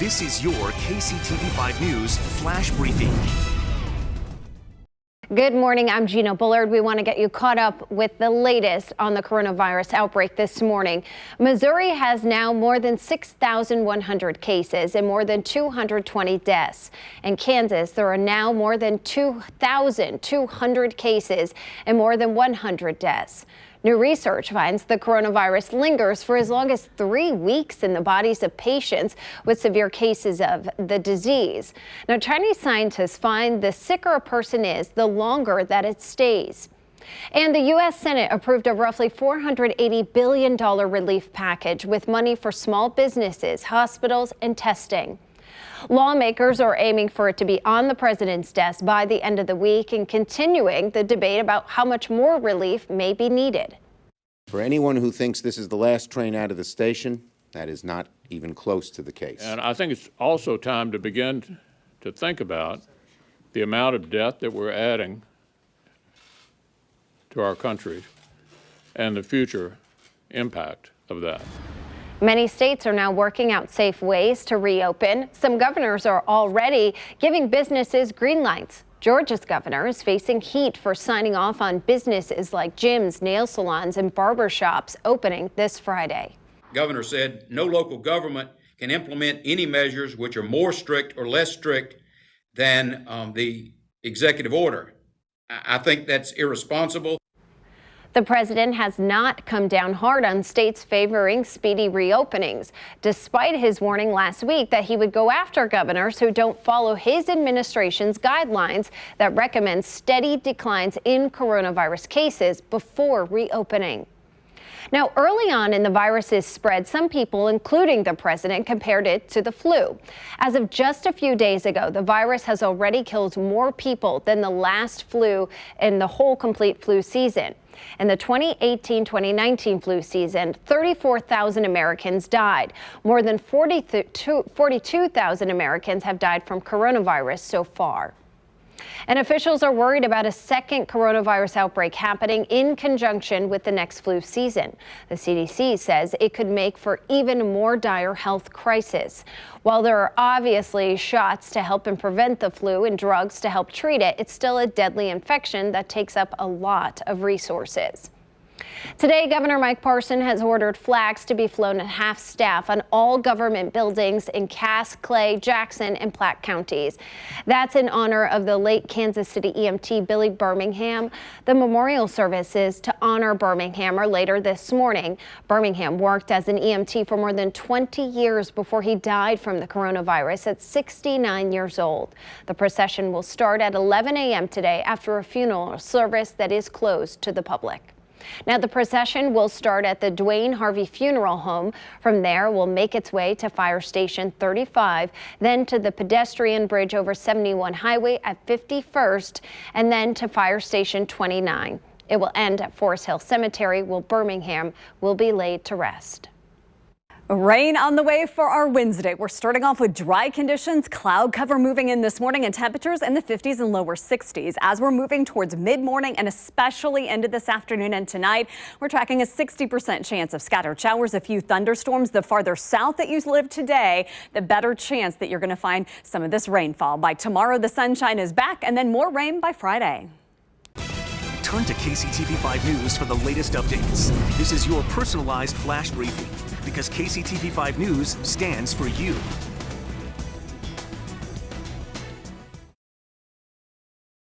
This is your KCTV5 News Flash Briefing. Good morning. I'm Gina Bullard. We want to get you caught up with the latest on the coronavirus outbreak this morning. Missouri has now more than 6,100 cases and more than 220 deaths. In Kansas, there are now more than 2,200 cases and more than 100 deaths. New research finds the coronavirus lingers for as long as 3 weeks in the bodies of patients with severe cases of the disease. Now, Chinese scientists find the sicker a person is, the longer that it stays. And the U.S. Senate approved a roughly $480 billion relief package with money for small businesses, hospitals, and testing. Lawmakers are aiming for it to be on the president's desk by the end of the week and continuing the debate about how much more relief may be needed. For anyone who thinks this is the last train out of the station, that is not even close to the case. And I think it's also time to begin to think about the amount of debt that we're adding to our country and the future impact of that. Many states are now working out safe ways to reopen. Some governors are already giving businesses green lights. Georgia's governor is facing heat for signing off on businesses like gyms, nail salons, and barber shops opening this Friday. Governor said no local government can implement any measures which are more strict or less strict than the executive order. I think that's irresponsible. The president has not come down hard on states favoring speedy reopenings, despite his warning last week that he would go after governors who don't follow his administration's guidelines that recommend steady declines in coronavirus cases before reopening. Now, early on in the virus's spread, some people, including the president, compared it to the flu. As of just a few days ago, the virus has already killed more people than the last flu in the whole complete flu season. In the 2018-2019 flu season, 34,000 Americans died. More than 42,000 Americans have died from coronavirus so far. And officials are worried about a second coronavirus outbreak happening in conjunction with the next flu season. The CDC says it could make for even more dire health crisis. While there are obviously shots to help and prevent the flu and drugs to help treat it, it's still a deadly infection that takes up a lot of resources. Today, Governor Mike Parson has ordered flags to be flown at half-staff on all government buildings in Cass, Clay, Jackson, and Platte counties. That's in honor of the late Kansas City EMT Billy Birmingham. The memorial services to honor Birmingham are later this morning. Birmingham worked as an EMT for more than 20 years before he died from the coronavirus at 69 years old. The procession will start at 11 a.m. today after a funeral service that is closed to the public. Now, the procession will start at the Dwayne Harvey Funeral Home. From there, will make its way to Fire Station 35, then to the pedestrian bridge over 71 Highway at 51st, and then to Fire Station 29. It will end at Forest Hill Cemetery, where Birmingham will be laid to rest. Rain on the way for our Wednesday. We're starting off with dry conditions, cloud cover moving in this morning, and temperatures in the 50s and lower 60s. As we're moving towards mid-morning and especially into this afternoon and tonight, we're tracking a 60% chance of scattered showers, a few thunderstorms. The farther south that you live today, the better chance that you're going to find some of this rainfall. By tomorrow, the sunshine is back, and then more rain by Friday. Turn to KCTV5 News for the latest updates. This is your personalized flash briefing because KCTV5 News stands for you.